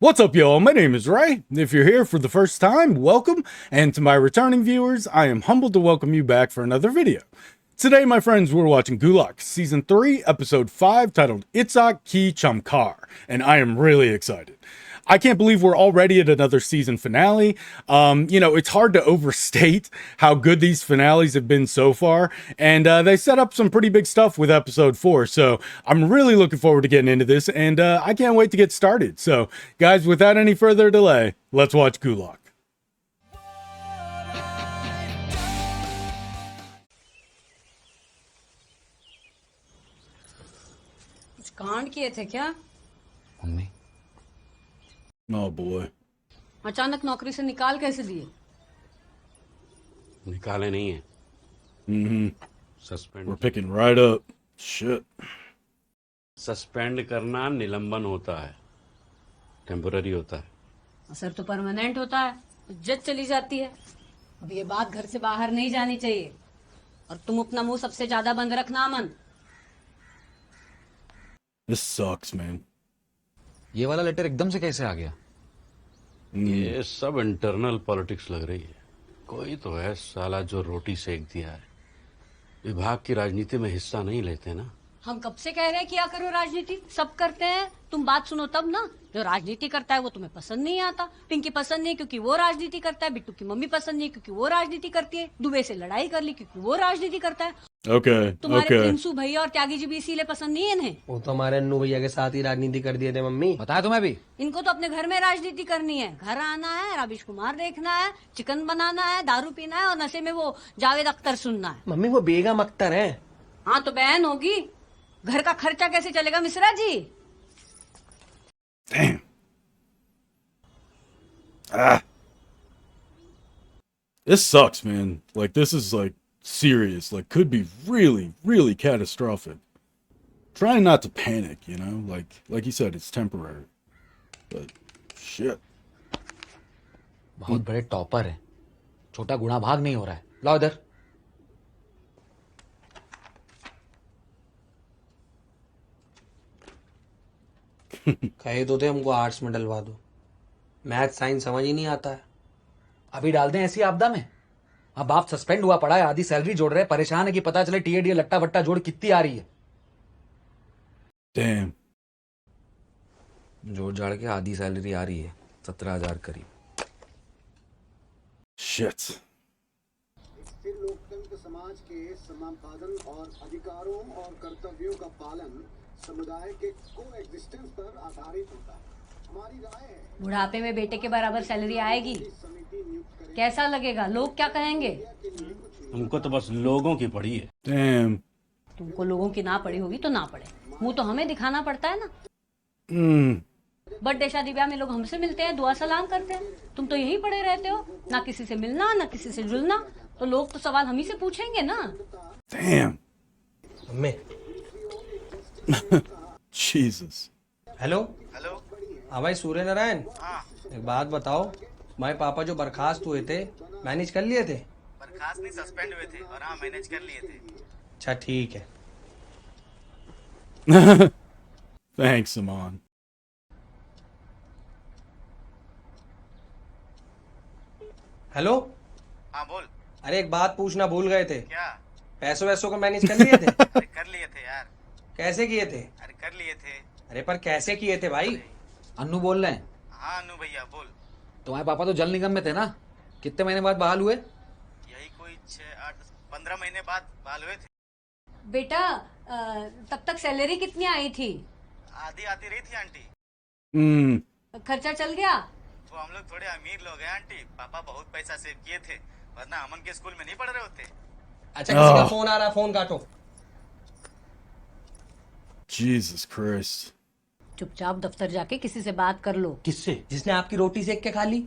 What's up, y'all? My name is Ray. If you're here for the first time, welcome. And to my returning viewers, I am humbled to welcome you back for another video. Today, my friends, we're watching Gulak Season 3, Episode 5, titled Itzhak Ki Chamkar. And I am really excited. I can't believe we're already at another season finale. It's hard to overstate how good these finales have been so far. And they set up some pretty big stuff with episode 4. So I'm really looking forward to getting into this. And I can't wait to get started. So, guys, without any further delay, let's watch Gulak. कुछ कांड किए थे क्या? Mummy Oh boy. अचानक नौकरी से निकाल कैसे दिए? निकाले नहीं है, Mm-hmm. Suspend We're picking right up. Shit. Suspend करना निलंबन होता है, टेम्पररी होता है। असर तो परमानेंट होता है, इज्जत चली जाती है। अब ये बात घर से बाहर नहीं जानी चाहिए और तुम अपना मुंह सबसे ज्यादा बंद रखना अमन। This sucks, man. ये वाला लेटर एकदम से कैसे आ गया? ये सब इंटरनल पॉलिटिक्स लग रही है। कोई तो है साला जो रोटी सेक दिया है। विभाग की राजनीति में हिस्सा नहीं लेते ना। हम कब से कह रहे हैं किया करो राजनीति, सब करते हैं, तुम बात सुनो तब ना। जो राजनीति करता है वो तुम्हें पसंद नहीं आता। पिंकी पसंद नहीं क्योंकि वो राजनीति करता है, बिट्टू की मम्मी पसंद नहीं क्योंकि वो राजनीति करती है, दुबे से लड़ाई कर ली क्योंकि वो राजनीति करता है। Okay. तुम्हारे Okay. प्रिंसू भैया और त्यागी जी भी इसीलिए पसंद नहीं है इन्हें। वो तो हमारे अन्नू भैया के साथ ही राजनीति कर दिए थे मम्मी। बताया तुम्हें भी? इनको तो अपने घर में राजनीति करनी है, घर आना है, राबिश कुमार देखना है, चिकन बनाना है, दारू पीना है और नशे में वो जावेद अख्तर सुनना है। मम्मी वो बेगम अख्तर है। हाँ तो बहन होगी, घर का खर्चा कैसे चलेगा Mishra ji? Damn. Ah. This sucks, man. Like, this is, like, serious. Like, could be really, really catastrophic. Trying not to panic, you know? Like you said, it's temporary. But, shit. बहुत बड़े टॉपर है, छोटा गुणा भाग नहीं हो रहा है। लाओ इधर। कहे तो थे हमको आर्ट्स में डलवा दो, मैथ साइंस समझ ही नहीं आता है। अभी डाल दें ऐसी आपदा में? अब बाप सस्पेंड हुआ पड़ा है, आधी सैलरी जोड़ रहे हैं, परेशान है कि पता चले टीएडीए लट्टा वट्टा जोड़ कितनी आ रही है। Damn. जोड़ जाड़ के आधी सैलरी आ रही है, 17,000 करीब। Shit. स्थिर लोकतंत्र समाज के समापादन और अधिकारों और कर्तव्यों का पालन समुदाय के कोएग्जिस्टेंस पर आधारित होता है। हमारी राय है बुढ़ापे में बेटे के बराबर सैलरी आएगी, समिति नियुक्त करें। कैसा लगेगा? लोग क्या कहेंगे? हमको तो बस लोगों की पड़ी है। Damn. तुमको लोगों की ना पड़ी होगी तो ना पड़े, मुंह तो हमें दिखाना पड़ता है ना। Mm. बर्थडे शादी ब्याह में लोग हमसे मिलते हैं, दुआ सलाम करते हैं, तुम तो यही पड़े रहते हो, ना किसी से मिलना ना किसी से जुलना। तो लोग तो सवाल हम ही से पूछेंगे ना। Damn. Mummy Jesus. हेलो हाँ भाई सूर्य नारायण, एक बात बताओ, तुम्हारे पापा जो बर्खास्त हुए थे मैनेज कर लिए थे? बर्खास्त नहीं, सस्पेंड हुए थे और हाँ मैनेज कर लिए थे। अच्छा ठीक है। Thanks, Simon. हेलो, हाँ बोल। अरे एक बात पूछना भूल गए थे, क्या? पैसों वैसों को मैनेज कर लिए थे? अरे कर लिए थे यार। कैसे किए थे? अरे कर लिए थे। अरे पर कैसे किए थे भाई? अन्नू बोल रहे हैं। हाँ अनु भैया बोल। तुम्हारे पापा तो जल निगम में थे ना, कितने महीने बाद बहाल हुए? यही कोई 6-8-15 महीने बाद बहाल हुए थे। बेटा तब तक सैलरी कितनी आई थी? आधी आती रही थी आंटी। Mm. खर्चा चल गया? तो हम लोग थोड़े अमीर लोग हैं आंटी, पापा बहुत पैसा सेव किए थे, वरना अमन के स्कूल में नहीं पढ़ रहे होते। अच्छा किसी का फोन आ रहा, फोन काटो। Jesus Christ. चुपचाप दफ्तर जाके किसी से बात कर लो। किससे? जिसने आपकी रोटी सेक के खा ली,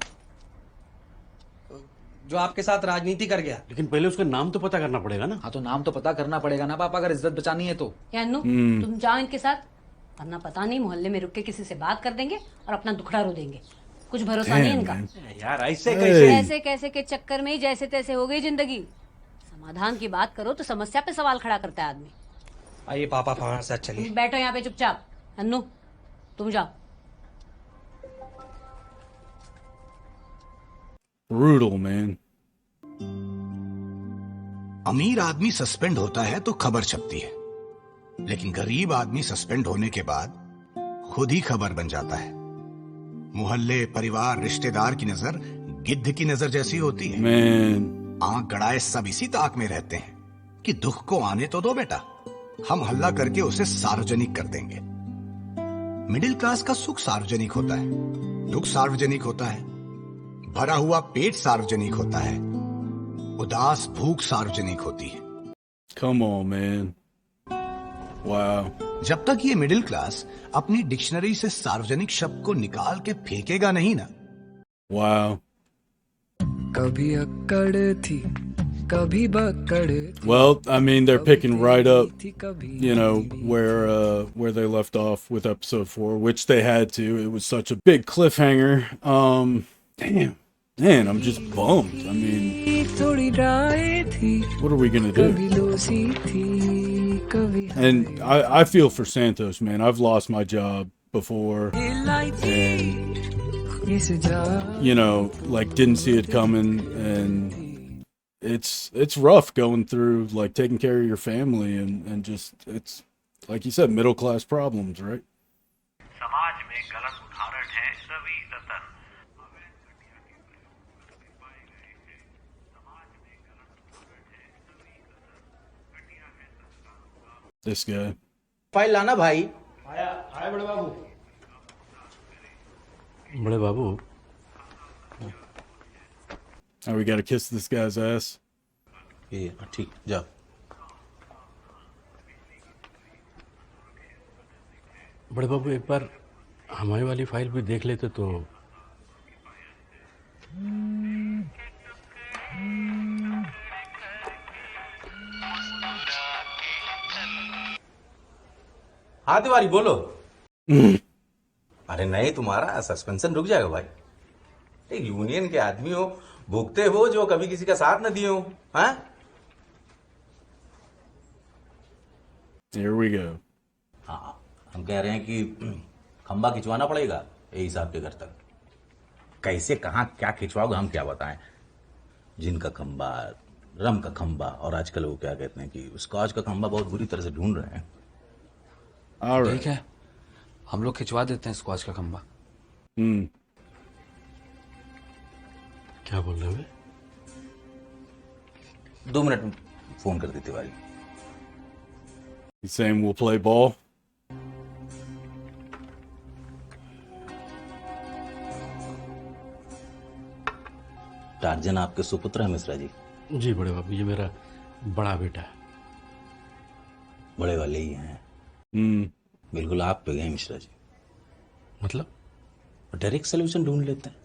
जो आपके साथ राजनीति कर गया। लेकिन पहले उसका नाम तो पता करना पड़ेगा ना। हाँ तो नाम तो पता करना पड़ेगा ना पापा, अगर इज्जत बचानी है तो। या अन्नू तुम जाओ इनके साथ, वरना पता नहीं मोहल्ले में रुक के किसी से बात कर देंगे और अपना दुखड़ा रो देंगे। कुछ भरोसा नहीं Damn, इनका। man. यार ऐसे Hey. कैसे? ऐसे कैसे के चक्कर में ही जैसे तैसे हो गई जिंदगी। समाधान की बात करो तो समस्या पे सवाल खड़ा करता है आदमी। आइए पापा हमारे साथ चलिए। बैठो यहाँ पे चुपचाप। अन्नू तुम जाओ। Brutal, man. अमीर आदमी सस्पेंड होता है तो खबर छपती है, लेकिन गरीब आदमी सस्पेंड होने के बाद खुद ही खबर बन जाता है। मोहल्ले, परिवार, रिश्तेदार की नजर गिद्ध की नजर जैसी होती है। Man. आंख गड़ाए सब इसी ताक में रहते हैं कि दुख को आने तो दो बेटा, हम हल्ला करके उसे सार्वजनिक कर देंगे। मिडिल क्लास का सुख सार्वजनिक होता है, दुख सार्वजनिक होता है, भरा हुआ पेट सार्वजनिक होता है, उदास भूख सार्वजनिक होती है। Come on, man. Wow. जब तक ये मिडिल क्लास अपनी डिक्शनरी से सार्वजनिक शब्द को निकाल के फेंकेगा नहीं ना। Wow. कभी अक्कड़ थी कभी बक्कड़ Well, I mean, they're picking right up, थी कभी you know, where they left off with episode 4, which they had to. It was such a big cliffhanger. Damn. Man, I'm just bummed. I mean, थोड़ी राय थी what are we gonna do? कभी lossy थी कभी And I feel for Santos, man. I've lost my job before, हिलाई थी ये सजा you know, like didn't see it coming, and it's rough going through like taking care of your family and just it's like you said, middle class problems, right? समाज में गलत उदाहरण है रवि रतन। This guy. File लाना भाई। बड़े बाबू, Oh, we gotta kiss this guy's ass. ये ठीक जाओ। बड़े बाबू एक बार हमारी वाली फाइल भी देख लेते तो। हाँ तिवारी बोलो। अरे नहीं, तुम्हारा सस्पेंशन रुक जाएगा भाई। एक यूनियन के आदमी हो, भुगते हो जो कभी किसी का साथ न दिए हो। हाँ Here we go. हाँ, हम कह रहे हैं कि खंबा खिंचवाना पड़ेगा यही साहब के घर तक। कैसे कहाँ क्या खिंचवाओगे हम क्या बताएं। जिन का खंबा, रम का खंबा, और आजकल वो क्या कहते हैं कि स्कॉच का खंबा बहुत बुरी तरह से ढूंढ रहे हैं। All right. ठीक है, हम लोग खिंचवा देते हैं स्क्वाच का खंबा। क्या बोल रहे हो? 2 मिनट में फोन कर दी Tiwari. He's saying we'll play ball. Tarzan आपके सुपुत्र है मिश्रा जी। जी बड़े बाबू, ये मेरा बड़ा बेटा है। बड़े वाले ही हैं। बिल्कुल आप पे गए मिश्रा जी। मतलब? डायरेक्ट सोल्यूशन ढूंढ लेते हैं।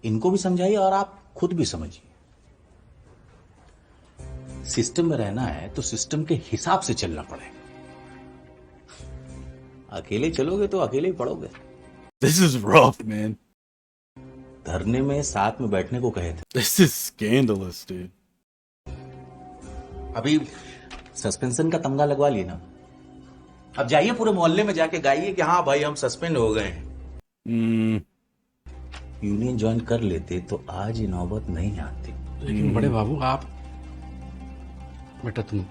इनको भी समझाइए और आप खुद भी समझिए। सिस्टम में रहना है तो सिस्टम के हिसाब से चलना पड़ेगा। अकेले चलोगे तो अकेले ही पड़ोगे। This is rough, man. धरने में साथ में बैठने को कहे थे। This is scandalous, dude. अभी सस्पेंशन का तमगा लगवा लिए ना, अब जाइए पूरे मोहल्ले में जाके गाइए कि हाँ भाई हम सस्पेंड हो गए हैं। यूनियन ज्वाइन कर लेते तो आज ये नौबत नहीं आती। लेकिन बड़े बाबू आप, बेटा तुम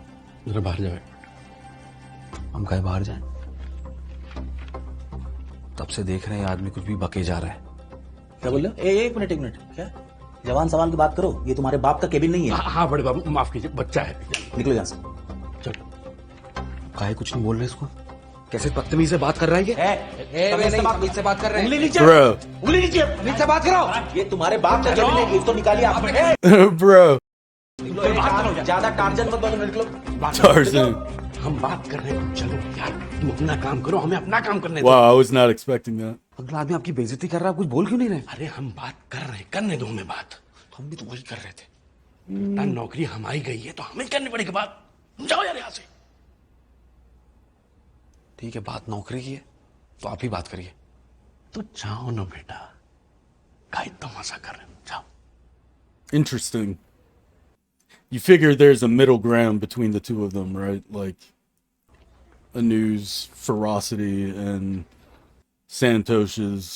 जरा बाहर जाओ। हम कहीं बाहर जाएं? तब से देख रहे हैं आदमी कुछ भी बके जा रहा है। क्या बोल रहे हो? एक मिनट क्या जवान सवाल की बात करो, ये तुम्हारे बाप का केबिन नहीं है। हाँ बड़े बाबू माफ कीजिए, बच्चा है। निकलो यहाँ से। चलो। काहे कुछ नहीं बोल रहे इसको? कैसे बदतमीज से बात कर रहा है ये? तमीज से बात कर रहे हैं। उंगली नीचे, Bro. उंगली नीचे। तमीज से बात करो। ये तुम्हारे बाप का केबिन है, इसको निकालिए आप। Bro. ज्यादा टार्जन मत बनो, निकलो। Tarzan. हम बात कर रहे हैं, चलो यार तुम अपना काम करो, हमें अपना काम करने दो। Wow, I was not expecting that. अगला आदमी आपकी बेइज्जती कर रहा है, कुछ बोल क्यों नहीं रहे? अरे हम बात कर रहे हैं, करने दो हमें बात। हम भी तो वही कर रहे थे। बेटा नौकरी हमारी गई है तो हमें करनी पड़ेगी बात। जाओ यार यहाँ से। ठीक है, बात नौकरी की है तो आप ही बात करिए। तो जाओ ना बेटा, काहे तमाशा कर रहे हो, जाओ। Interesting. You figure there's a middle ground between the two of them, right? Like Anu's ferocity and Santos's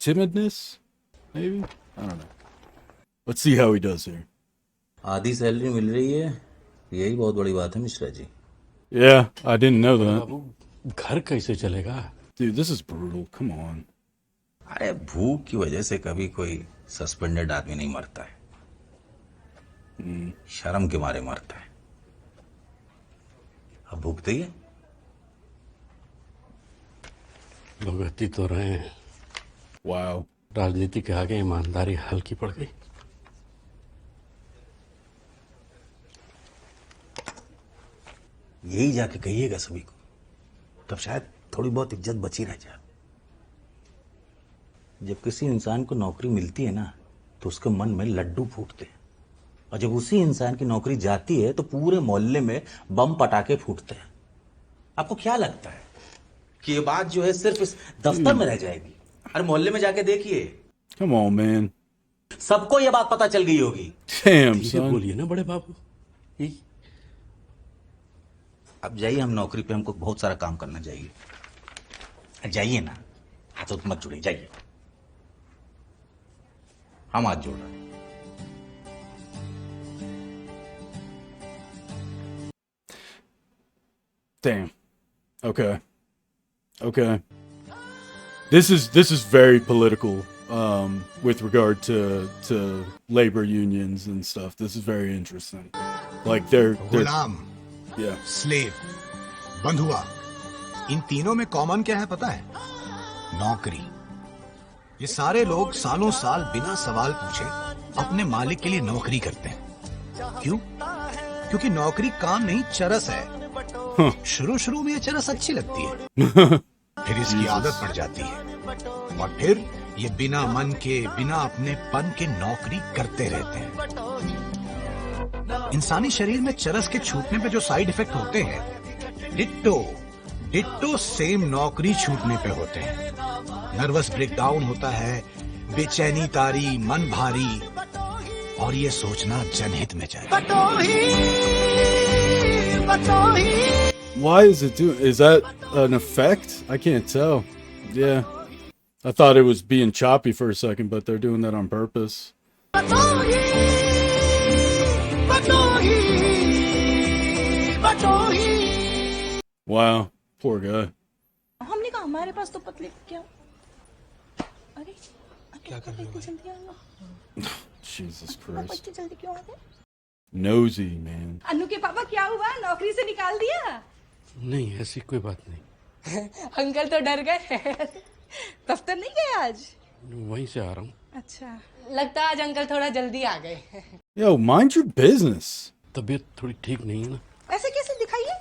timidness, maybe? I don't know. Let's see how he does here. आधी सैलरी मिल रही है, यही बहुत बड़ी बात है Mishra ji. Yeah, I didn't know that. बाबू घर कैसे चलेगा? Dude, this is brutal. Come on. अरे भूख की वजह से कभी कोई सस्पेंडेड आदमी नहीं मरता है, शर्म के मारे मरता है। अब भूखते ही है। भुगती तो रहे हैं। Wow. राजनीति के आगे ईमानदारी हल्की पड़ गई। यही जाके कहिएगा सभी को, तब शायद थोड़ी बहुत इज्जत बची रह जाए। जब किसी इंसान को नौकरी मिलती है ना, तो उसके मन में लड्डू फूटते हैं, और जब उसी इंसान की नौकरी जाती है तो पूरे मोहल्ले में बम पटाखे फूटते हैं। आपको क्या लगता है कि ये बात जो है सिर्फ इस दफ्तर में रह जाएगी? अरे मोहल्ले में जाके देखिए, Come on, man. सबको ये बात पता चल गई होगी। Damn, धीरे son. बोलिए ना बड़े बाबू। अब जाइए, हम नौकरी पे, हमको बहुत सारा काम करना चाहिए। जाइए ना, हाथों मत जुड़िए, जाइए। हम हाथ जोड़ रहे हैं। Damn. Okay. Okay. This is very political with regard to labor unions and stuff. This is very interesting. Like they're Ghulam, yeah. Slave, बंधुआ, इन तीनों में कॉमन क्या है पता है? नौकरी। ये सारे लोग सालों साल बिना सवाल पूछे अपने मालिक के लिए नौकरी करते हैं। क्यों? क्योंकि नौकरी काम नहीं, चरस है। शुरू शुरू में ये चरस अच्छी लगती है, फिर इसकी आदत पड़ जाती है, और फिर ये बिना मन के, बिना अपने पन के नौकरी करते रहते हैं। इंसानी शरीर में चरस के छूटने पे जो साइड इफेक्ट होते हैं, डिट्टो सेम नौकरी छूटने पे होते हैं। नर्वस ब्रेकडाउन होता है, बेचैनी तारी, मन भारी, और ये सोचना जनहित में जाए। Why is it doing? Is that an effect? I can't tell. Yeah, I thought it was being choppy for a second, but they're doing that on purpose. Wow, poor guy. हमने कहा हमारे पास तो पतले क्या? अरे क्या कर रहे हो भाई? जल्दी आओ। Jesus Christ. बच्चे जल्दी क्यों आ गए? Nosy, man. अनु के पापा क्या हुआ? नौकरी से निकाल दिया? नहीं, ऐसी कोई बात नहीं। अंकल तो डर गए। दफ्तर नहीं गए आज? वहीं से आ रहा हूँ। अच्छा, लगता है आज अंकल थोड़ा जल्दी आ गए। Yo, mind your business. तबीयत थोड़ी ठीक नहीं है ना। ऐसे कैसे दिखाइए?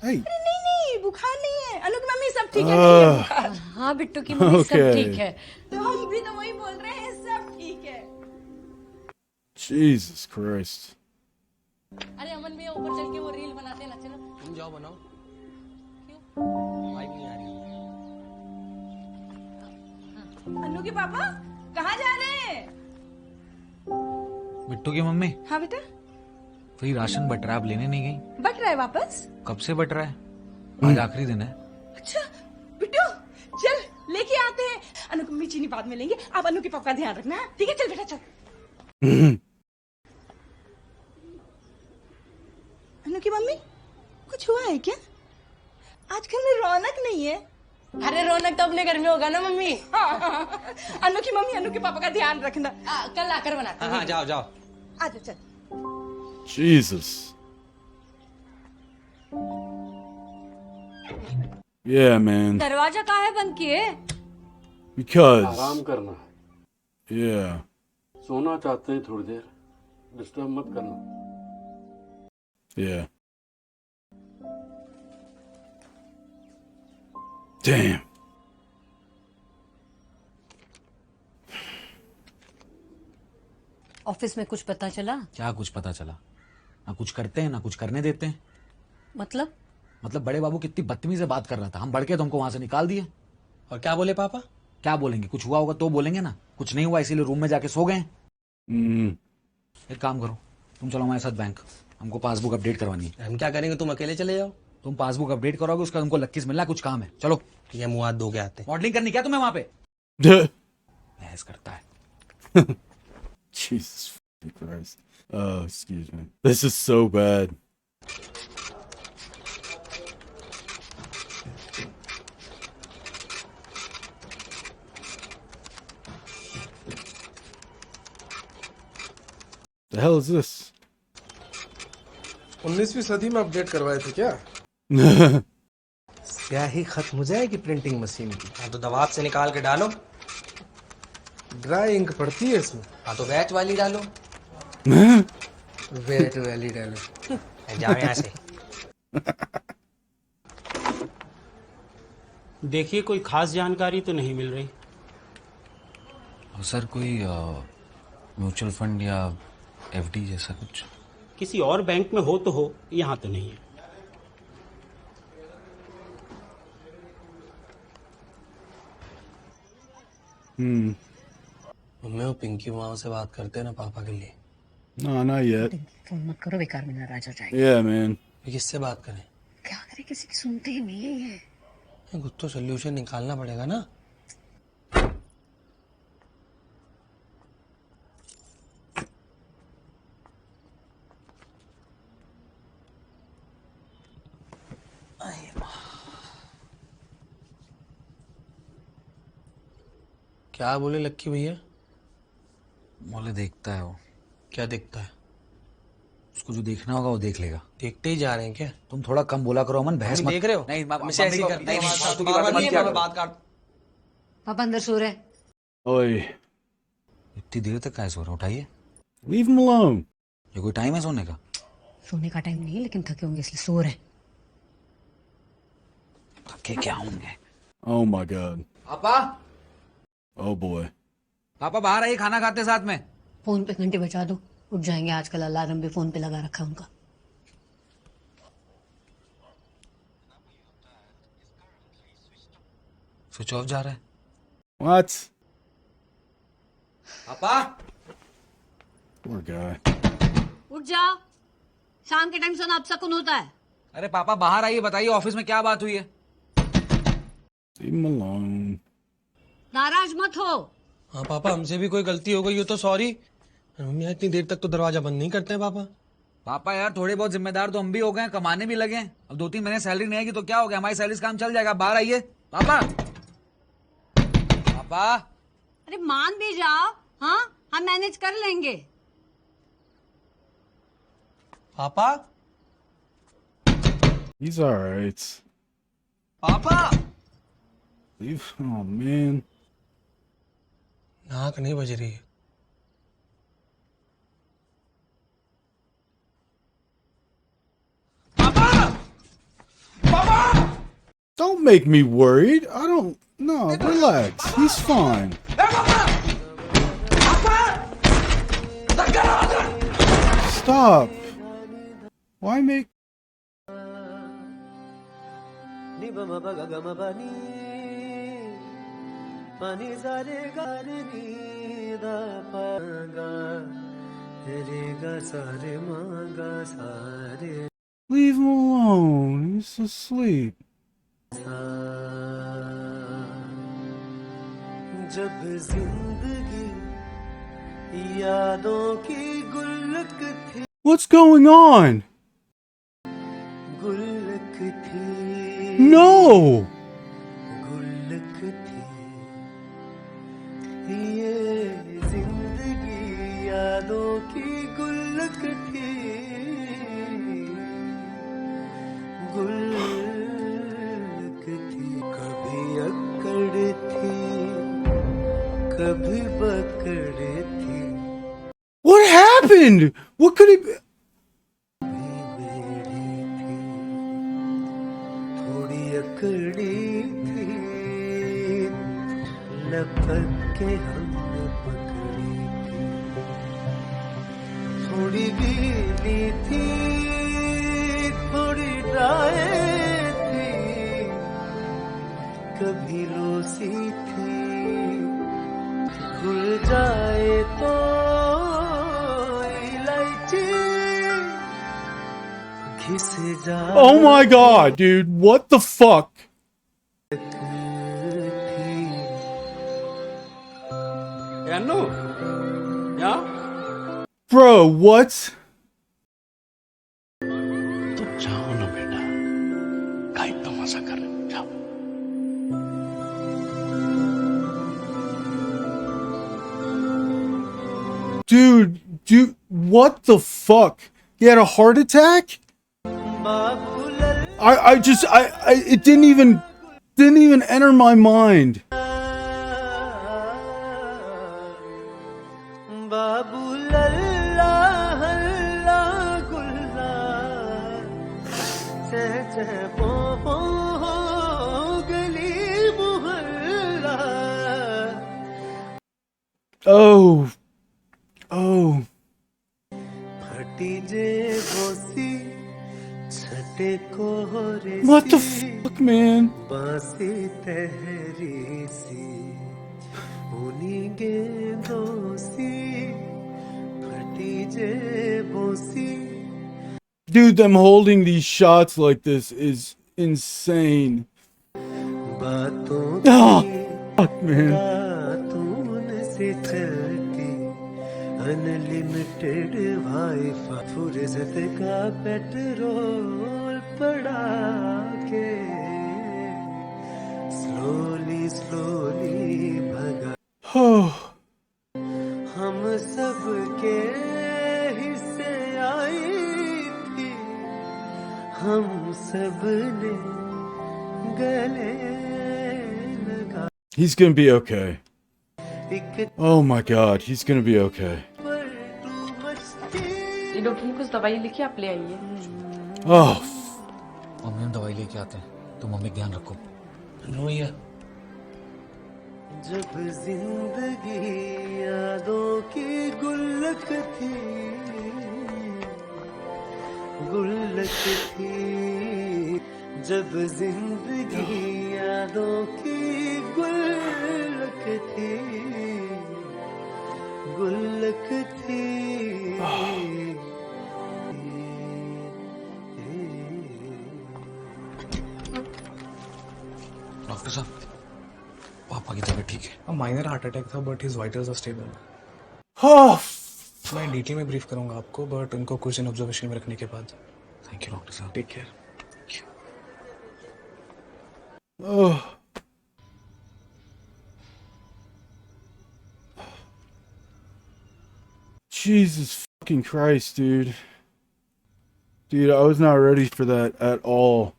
Hey. अरे नहीं, बुखार नहीं है। अनु की मम्मी सब ठीक है, नहीं है बुखार। हाँ बिट्टू की मम्मी सब Okay. ठीक है। तो हम भी तो वही बोल रहे हैं, सब ठीक है। Jesus Christ. अरे अमन भैया ऊपर चल के वो रील बनाते हैं ना, चलो। तुम जाओ बनाओ। क्यों? वाइफ नहीं आ रही। अनु के पापा कहाँ जा रहे हैं? बिट्टू की मम्मी, हाँ बेटा, वही राशन बट रहा है, आप लेने नहीं गई? बट रहा है वापस? कब से बट रहा है? आज आखिरी दिन है। अच्छा बिट्टू, चल लेके आते हैं। अनु की मम्मी चीनी बाद में लेंगे, आप अनु के पापा का ध्यान रखना, ठीक है? चल बेटा चल। अनु की मम्मी, कुछ हुआ है क्या? आज घर में रौनक नहीं है। अरे रौनक तो अपने घर में होगा ना मम्मी। अनु की मम्मी, अनु के पापा का ध्यान रखना। कल आकर बनाते हाँ जाओ जाओ। आजा चल। Jesus. Yeah, man. दरवाजा काहे बंद किए? Because. आराम करना। Yeah. सोना चाहते हैं थोड़ी देर, डिस्टर्ब मत करना। Yeah. Damn. ऑफिस में कुछ पता चला? क्या कुछ पता चला? ना कुछ करते हैं, ना कुछ करने देते हैं। मतलब बड़े बाबू कितनी बदतमीजी से बात कर रहा था, हम बढ़ के तो हमको वहां से निकाल दिए। और क्या बोले पापा? क्या बोलेंगे? कुछ हुआ होगा तो बोलेंगे ना, कुछ नहीं हुआ इसीलिए रूम में जाके सो गए। एक काम करो, तुम चलो हमारे साथ बैंक, हमको पासबुक अपडेट करवानी है। हम क्या करेंगे, तुम अकेले चले जाओ। तुम पासबुक अपडेट करोगे, उसका तुमको 21 मिलना, कुछ काम है। चलो ठीक है, मुँह हाथ धो के आते हैं। मॉडलिंग करनी क्या तुम्हें वहां पे? बहस करता है। Jesus fucking Christ. Oh, excuse me. This is so bad. The hell is this? 19वीं सदी में अपडेट करवाए थे क्या? स्याही खत्म हो जाएगी प्रिंटिंग मशीन की। हाँ तो दवाब से निकाल के डालो। ड्राई इंक पड़ती है इसमें। हाँ तो वैट वाली डालो। वेट वाली डालो। जाओ यहाँ से। देखिए कोई खास जानकारी तो नहीं मिल रही। सर कोई म्यूचुअल फंड या एफडी जैसा कुछ? किसी और बैंक में हो तो हो, यहाँ तो नहीं है। मम्मी वो पिंकी मामा से बात करते हैं ना पापा के लिए। No, not yet. फोन मत करो, बेकार में नाराज हो जाएगा। Yeah, man. किससे बात करें? क्या करें, किसी की सुनते ही नहीं है। कुछ तो सोल्यूशन निकालना पड़ेगा ना। क्या बोले लक्की भैया? बोले देखता है वो। क्या देखता है? उसको जो देखना होगा वो देख लेगा। देखते ही जा रहे हैं क्या? तुम थोड़ा कम बोला करो अमन, बहस मत। देख रहे हो? नहीं हमेशा ऐसे ही करते हैं। बात काट। पापा अंदर सो रहे। Oi. इतनी देर तक क्या सो रहा? उठाइए। Leave him alone. ये कोई टाइम है सोने का? सोने का टाइम नहीं है, लेकिन थके होंगे इसलिए सो रहे। थके क्या होंगे? Oh my god. पापा। Oh boy. पापा बाहर आइए, खाना खाते साथ में। फोन पे घंटे बचा दो, उठ जाएंगे। आजकल अलार्म भी फोन पे लगा रखा है उनका। स्विच ऑफ जा रहा है। What? पापा। Poor guy. उठ जाओ, शाम के टाइम सोना अपशकुन होता है। अरे पापा बाहर आइए, बताइए ऑफिस में क्या बात हुई है? Leave him alone. नाराज मत हो। हाँ पापा, हमसे भी कोई गलती हो गई हो तो सॉरी। मम्मी इतनी देर तक तो दरवाजा बंद नहीं करते हैं पापा। पापा यार थोड़े बहुत जिम्मेदार तो हम भी हो गए, कमाने भी लगे। अब 2-3 महीने सैलरी नहीं आएगी तो क्या हो गया, हमारी सैलरी से काम चल जाएगा। बाहर आइए पापा। पापा। अरे मान भी जाओ, हाँ हम मैनेज कर लेंगे। पापा। He's alright. पापा। Leave. Oh man. नाक नहीं बज रही है। Don't make me worried. I don't. No, relax. He's fine. Stop. Why make? Leave him alone. He's asleep. जब जिंदगी यादों की गुल्लक थी। What's going on? गुल्लक थी। No. गुल्लक थी ये जिंदगी यादों की गुल्लक थी। गुल्लक थी कभी अकड़ थी कभी पकड़ थी। What happened? What could it be? थोड़ी अकड़ी थी लपक के हमने पकड़ी थी। थोड़ी गीली थी थोड़ी ड्राई थी कभी रोसी थी। घुल जाए तो इलायची घिस जाए। Oh my god, dude. What the fuck? Annu, यहाँ Bro, what? तो जाओ ना बेटा, काहे इतना मजा कर रहे हो? जाओ। Dude, what the fuck? He had a heart attack? It didn't even enter my mind. Oh. What the fuck, man? Dude, them holding these shots like this is insane. Oh, fuck, man. Unlimited wifi फुर्सत का petrol पड़ा के slowly भगा हम सब के हिस्से आई थी हम सब ने गले लगा He's gonna be okay. Oh my god, he's gonna be okay. ये डॉक्टर ने कुछ दवाई लिखी, आप ले आइए। Oh. मम्मी हम दवाई लेके आते हैं, तुम मम्मी ध्यान रखो। रोइए। जब जिंदगी यादों की गुल्लक थी जब जिंदगी यादों की गुल्लक थी डॉक्टर साहब, पापा की तबीयत ठीक है? माइनर हार्ट अटैक था but his vitals are stable. मैं डिटेल में ब्रीफ करूंगा आपको, बट उनको कुछ दिन ऑब्जर्वेशन में रखने के बाद। थैंक यू डॉक्टर साहब। Take care. Oh. Jesus fucking Christ, dude. Dude, I was not ready for that at all.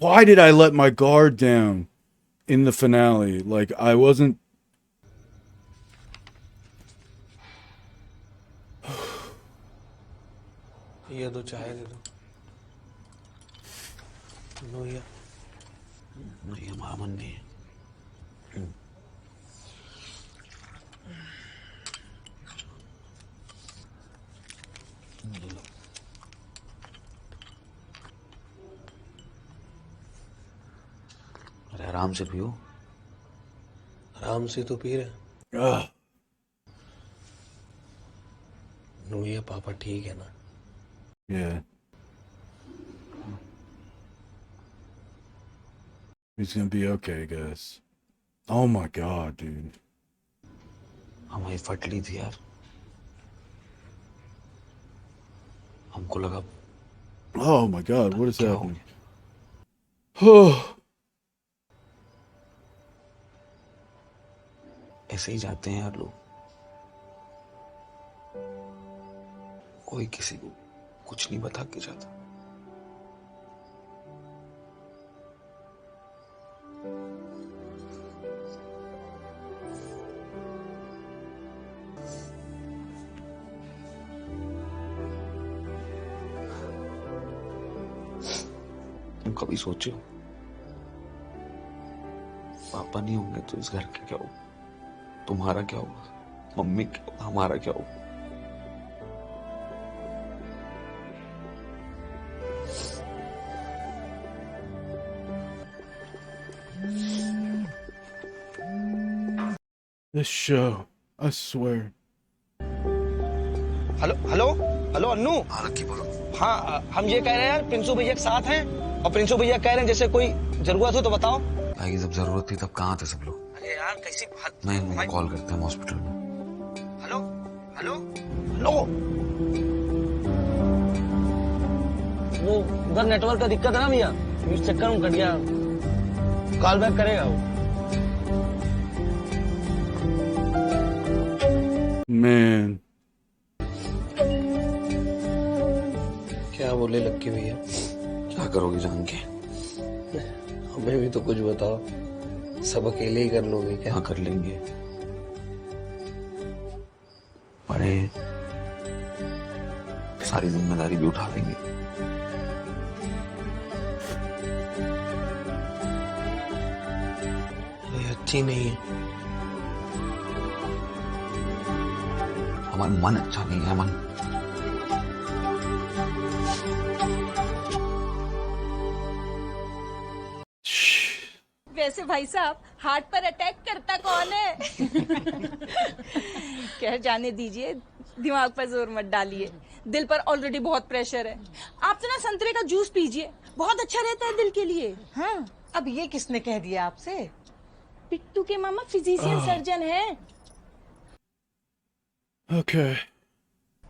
Why did I let my guard down in the finale? Like, I wasn't... ये दो चाय दे दो। No ये मामन नहीं है। अरे आराम से पियो। आराम से तो पी रहे। नो ये पापा ठीक है ना? Yeah. He's gonna be okay, guys. Oh my god, dude. हमारी फटली थी यार, हमको लगा। Oh my god, what is happening? Oh. ऐसे ही जाते हैं यार लोग, कोई किसी को कुछ नहीं बता के जाता। तुम कभी सोचो पापा नहीं होंगे तो इस घर का क्या होगा? तुम्हारा क्या होगा? मम्मी क्या होगा? हमारा क्या होगा? This show, I swear. Hello Annu. हाँ लक्की बोलो। हाँ हम ये कह रहे हैं यार, प्रिंसू भैया के साथ हैं और प्रिंसू भैया कह रहे हैं जैसे कोई जरूरत हो तो बताओ। भाई की जब जरूरत थी तब कहाँ थे सब लोग? अरे यार कैसी बात। नहीं, इनको कॉल करते हैं हॉस्पिटल में। Hello hello hello. वो उधर नेटवर्क का दिक्कत है ना भैया, इस चक्कर में कट गया। कॉल बैक करेगा वो। Man. क्या बोले लक्की भैया? क्या करोगे जान के? हमें भी तो कुछ बताओ, सब अकेले ही कर लोगे क्या? हाँ कर लेंगे, बड़े सारी जिम्मेदारी भी उठा लेंगे। ये अच्छी नहीं है। अमन, मन अच्छा नहीं है अमन। वैसे भाई साहब, हार्ट पर अटैक करता कौन है? कह जाने दीजिए, दिमाग पर जोर मत डालिए, दिल पर ऑलरेडी बहुत प्रेशर है। आप तो ना संतरे का जूस पीजिए, बहुत अच्छा रहता है दिल के लिए। हाँ। अब ये किसने कह दिया आपसे? पिट्टू के मामा फिजिशियन सर्जन है। Okay.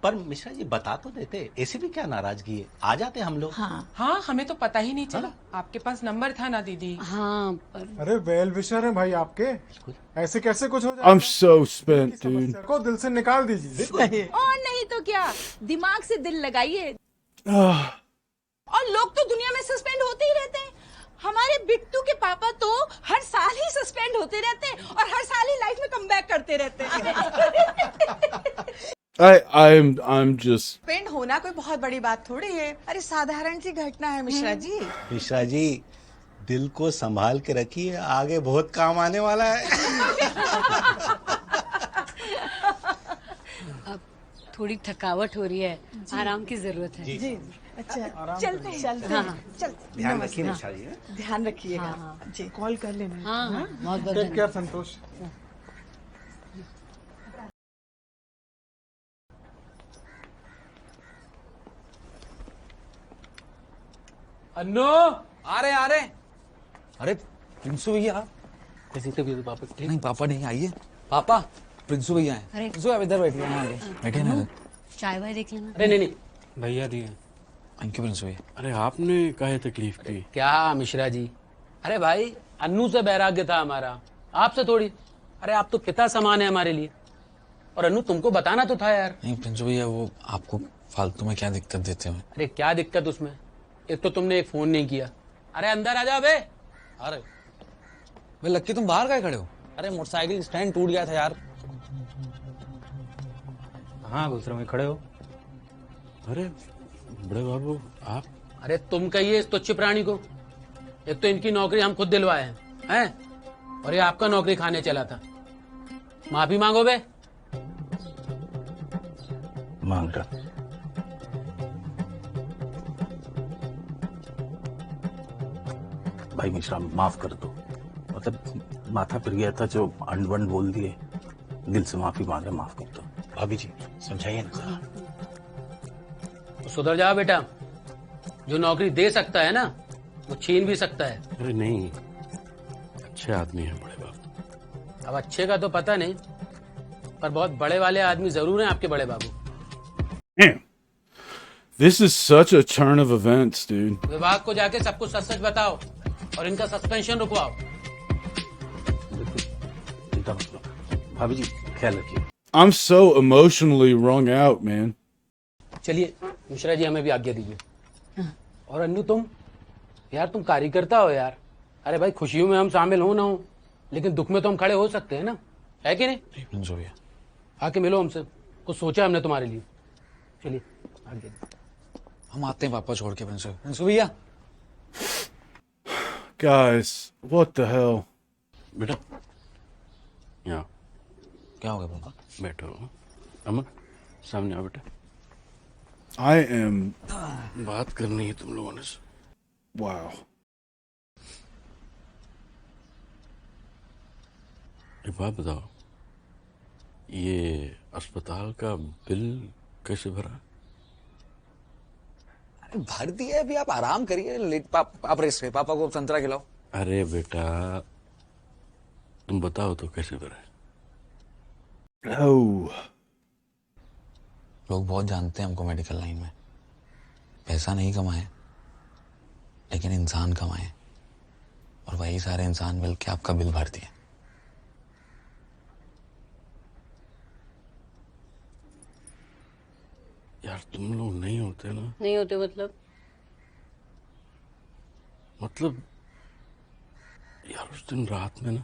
पर मिश्रा जी बता तो देते, ऐसी भी क्या नाराजगी है, आ जाते हम लोग। हाँ, हमें तो पता ही नहीं चला। आपके पास नंबर था ना दीदी? हाँ पर अरे वेल विशर है भाई आपके, ऐसे कैसे कुछ हो जाए? I'm so spent, dude. को दिल से निकाल दीजिए। और नहीं तो क्या, दिमाग से दिल लगाइए। और लोग तो दुनिया में सस्पेंड होते ही रहते हैं। हमारे बिट्टू के पापा तो हर साल ही सस्पेंड होते रहते हैं और हर साल ही लाइफ में कमबैक करते रहते हैं। I'm just. सस्पेंड होना कोई बहुत बड़ी बात थोड़ी है। अरे साधारण सी घटना है मिश्रा जी। मिश्रा जी दिल को संभाल के रखिए, आगे बहुत काम आने वाला है। अब थोड़ी थकावट हो रही है, आराम की जरूरत है। जी अच्छा, चलते हैं। हाँ, चल, ध्यान रखिए मिश्रा जी। ध्यान रखिएगा। जी, कॉल कर लेना। हाँ, बहुत बहुत टेक केयर संतोष। अन्नू आ रहे। अरे प्रिंसू भैया, कैसी तबीयत पापा? नहीं पापा नहीं आइए। पापा प्रिंसू भैया हैं। अरे प्रिंसू अब इधर बैठिए, यहाँ आगे बैठिए ना। चाय वाय देख लेना। अरे नहीं भैया दिए। थैंक यू प्रिंसू भैया। अरे आपने काहे तकलीफ की? क्या मिश्रा जी, अरे भाई अन्नू से वैराग्य था हमारा, आपसे थोड़ी। अरे आप तो पिता समान है हमारे लिए, और अन्नू तुमको बताना तो था यार। नहीं प्रिंसू भैया, वो आपको फालतू में क्या दिक्कत देते हैं? अरे क्या दिक्कत उसमें, एक तो तुमने एक फोन नहीं किया। अरे अंदर आ जाओ बे। अरे वे लक्की, तुम बाहर काहे खड़े हो? अरे मोटरसाइकिल स्टैंड टूट गया था यार। हाँ दूसरे में खड़े हो। अरे बड़े बाबू आप? अरे तुम कहिए इस तुच्छ प्राणी को, एक तो इनकी नौकरी हम खुद दिलवाए हैं, और ये आपका नौकरी खाने चला था। माफी मांगो बे। मांग रहा। भाई मिश्रा माफ कर दो, मतलब माथा फिर गया था, जो अनबन बोल दिए, दिल से माफी मांग रहे, माफ कर दो। भाभी जी समझाइए ना जरा। तो सुधर जाओ बेटा, जो नौकरी दे सकता है ना वो छीन भी सकता है। अरे नहीं, अच्छे आदमी हैं बड़े बाबू। अब अच्छे का तो पता नहीं, पर बहुत बड़े वाले आदमी जरूर हैं आपके बड़े बाबू। This is such a turn of events, dude. विभाग को जाके सब कुछ सच सच बताओ और इनका सस्पेंशन रुकवाओ। चिंता मत लो भाभी जी, ख्याल रखिए। I'm so emotionally wrung out, man. चलिए मिश्रा जी, हमें भी आज्ञा दीजिए। और अन्नू तुम यार, तुम कार्यकर्ता हो यार। अरे भाई खुशियों में हम शामिल हो ना हो, लेकिन दुख में तो हम खड़े हो सकते हैं ना, है कि नहीं? प्रिंसू भैया आके मिलो हमसे, कुछ सोचा हमने तुम्हारे लिए। चलिए आज्ञा दीजिए। हम आते हैं पापा छोड़ के। प्रिंसू भैया। Guys, what the hell? बेटा यहाँ क्या हो गया पापा? बैठो। अमन सामने आओ बेटा। I am. बात करनी है तुम लोगों ने। Wow. एक बात बताओ, ये अस्पताल का बिल कैसे भरा? भर दिया, अभी आप आराम करिए। लेट आप रेस्ट करिए, पापा को संतरा खिलाओ। अरे बेटा तुम बताओ तो कैसे करें। Oh. लोग बहुत जानते हैं हमको मेडिकल लाइन में। पैसा नहीं कमाए लेकिन इंसान कमाए, और वही सारे इंसान मिलके आपका बिल भर दिए। यार तुम लोग नहीं होते ना, नहीं होते मतलब यार उस दिन रात में ना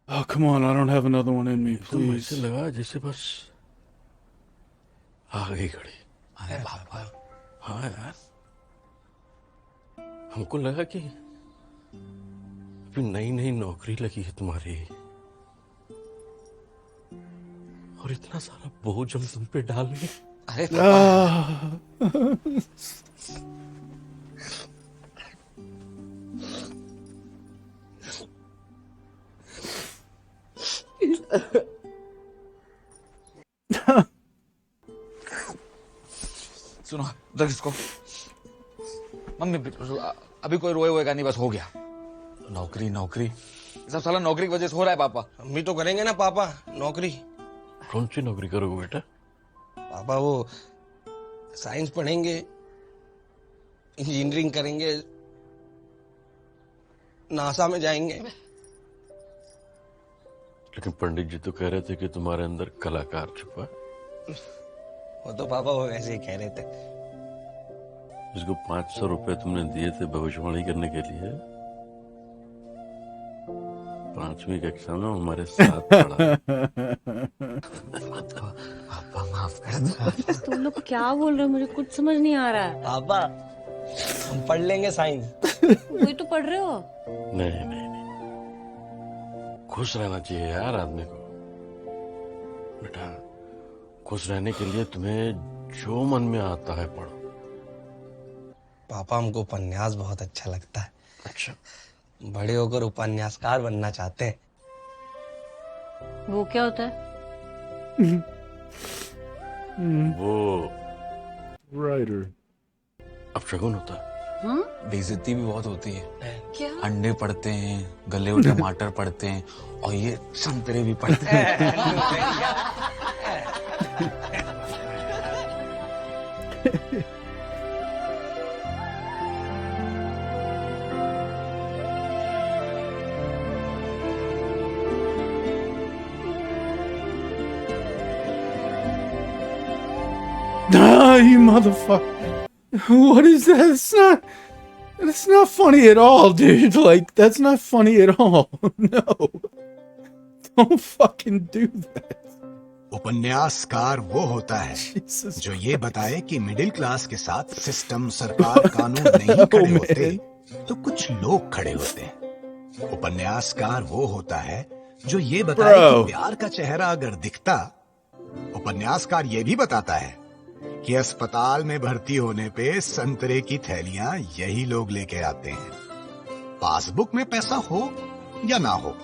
Oh, come on. I don't have another one in me, तुम please. ऐसे लगा जैसे बस आ गई घड़ी। अरे पापा, हाँ यार, हमको लगा कि अभी नई नई नौकरी लगी है तुम्हारी और इतना सारा बोझ हम तुम पे डाल रहे। अरे सुनो, उधर इसको। मम्मी अभी कोई रोए होएगा नहीं, बस हो गया। नौकरी नौकरी सब साला नौकरी की वजह से हो रहा है पापा। हम भी तो करेंगे ना पापा नौकरी। कौन सी नौकरी करोगे बेटा? पापा वो साइंस पढ़ेंगे, इंजीनियरिंग करेंगे, नासा में जाएंगे। लेकिन पंडित जी तो कह रहे थे कि तुम्हारे अंदर कलाकार छुपा है। वो तो पापा वो ऐसे ही कह रहे थे। जिसको 500 रुपए तुमने दिए थे भविष्यवाणी करने के लिए, 5वीं कक्षा में हमारे साथ पढ़ा। पापा माफ कर दो। तुम लोग क्या बोल रहे हो, मुझे कुछ समझ नहीं आ रहा है। पापा हम पढ़ लेंगे साइंस। वही तो पढ़ रहे हो। नहीं नहीं नहीं, खुश रहना चाहिए यार आदमी को। बेटा खुश रहने के लिए तुम्हें जो मन में आता है पढ़ो। पापा हमको उपन्यास बहुत अच्छा लगता है। अच्छा, बड़े होकर उपन्यासकार बनना चाहते हैं। वो क्या होता है? वो Writer. अपशगुन होता है। हाँ? बेइज्जती भी बहुत होती है। क्या? अंडे पड़ते हैं, गले हुए टमाटर पड़ते हैं, और ये संतरे भी पड़ते हैं। Ah, you motherfucker. What is that? It's not funny at all, dude. Like, that's not funny at all. No. Don't fucking do that. उपन्यासकार वो होता है जो ये बताए कि मिडिल क्लास के साथ सिस्टम, सरकार, कानून नहीं खड़े होते तो कुछ लोग खड़े होते हैं। उपन्यासकार वो होता है जो ये बताए कि प्यार का चेहरा अगर दिखता, उपन्यासकार ये भी बताता है कि अस्पताल में भर्ती होने पे संतरे की थैलियां यही लोग लेके आते हैं। पासबुक में पैसा हो या ना हो,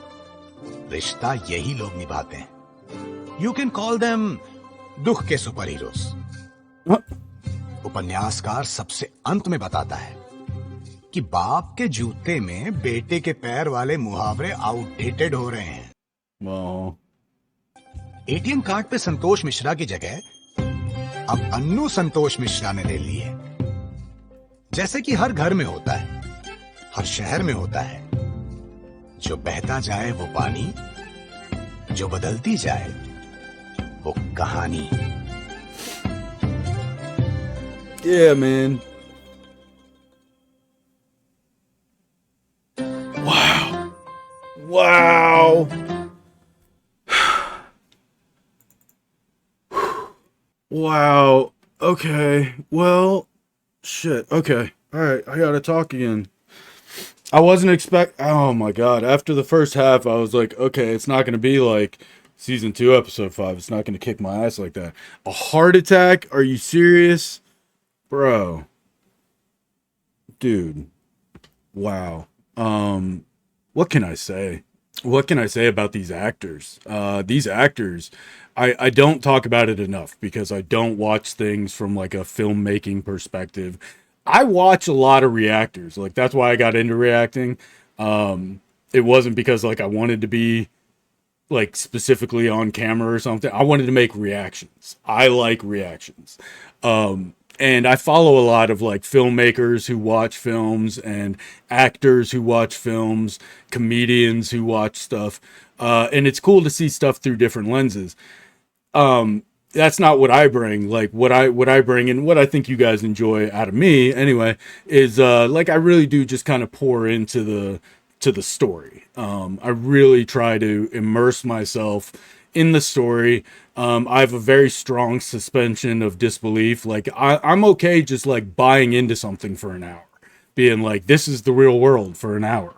रिश्ता यही लोग निभाते हैं। यू कैन कॉल देम दुख के सुपर हीरोज। उपन्यासकार सबसे अंत में बताता है कि बाप के जूते में बेटे के पैर वाले मुहावरे आउटडेटेड हो रहे हैं। एटीएम कार्ड पे संतोष मिश्रा की जगह अब अन्नू संतोष मिश्रा ने ले ली है। जैसे कि हर घर में होता है, हर शहर में होता है, जो बहता जाए वो पानी, जो बदलती जाए वो कहानी। Yeah, man. Wow. Wow. Wow. Okay. Well, shit. Okay. All right. I gotta talk again. I wasn't oh my God. After the first half, I was like, okay, it's not gonna be like season 2, episode 5. It's not gonna kick my ass like that. A heart attack? Are you serious? Bro. Dude. Wow. What can I say? What can I say about these actors? These actors, I don't talk about it enough because I don't watch things from like a filmmaking perspective. I watch a lot of reactors. Like, that's why I got into reacting. It wasn't because like I wanted to be like specifically on camera or something. I wanted to make reactions. I like reactions. And I follow a lot of like filmmakers who watch films and actors who watch films, comedians who watch stuff. And it's cool to see stuff through different lenses. That's not what I bring. Like what I bring and what I think you guys enjoy out of me anyway is like I really do just kind of pour into the story. I really try to immerse myself in the story. I have a very strong suspension of disbelief. Like I'm okay just like buying into something for an hour, being like, this is the real world for an hour.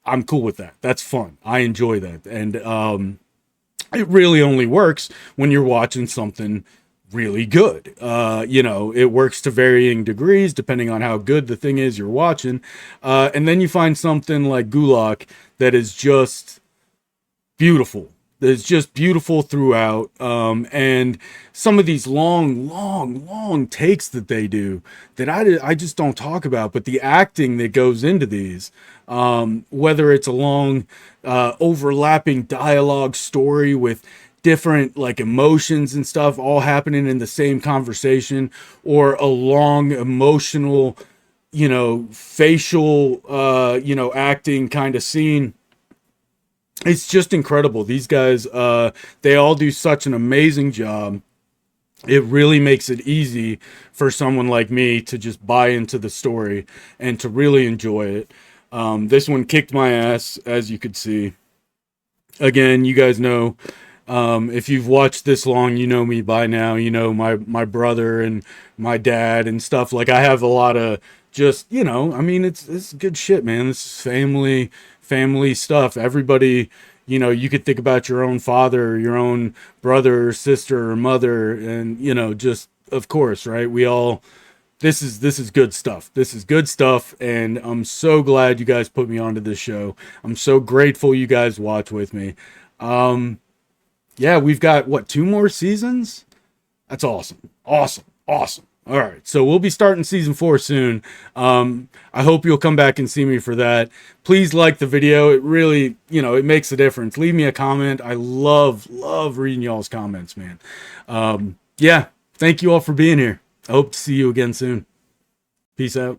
I'm cool with that. That's fun. I enjoy that. And it really only works when you're watching something really good. You know, it works to varying degrees depending on how good the thing is you're watching. And then you find something like Gulak that is just beautiful. It's just beautiful throughout. And some of these long takes that they do that I just don't talk about, but the acting that goes into these, whether it's a long, overlapping dialogue story with different like emotions and stuff all happening in the same conversation, or a long emotional, you know, facial, you know, acting kind of scene. It's just incredible. These guys, they all do such an amazing job. It really makes it easy for someone like me to just buy into the story and to really enjoy it. This one kicked my ass, as you could see. Again, you guys know, if you've watched this long, you know me by now. You know my brother and my dad and stuff. Like, I have a lot of just, you know, I mean, it's good shit, man. This is family stuff. Everybody, you know, you could think about your own father, your own brother or sister or mother, and, you know, just, of course, right? We all, this is good stuff. This is good stuff, and I'm so glad you guys put me onto this show. I'm so grateful you guys watch with me. Yeah, we've got, what, 2 more seasons? That's awesome. Awesome. All right, so we'll be starting season 4 soon. I hope you'll come back and see me for that. Please like the video. It really, you know, it makes a difference. Leave me a comment. I love reading y'all's comments, man. Yeah, thank you all for being here. I hope to see you again soon. Peace out.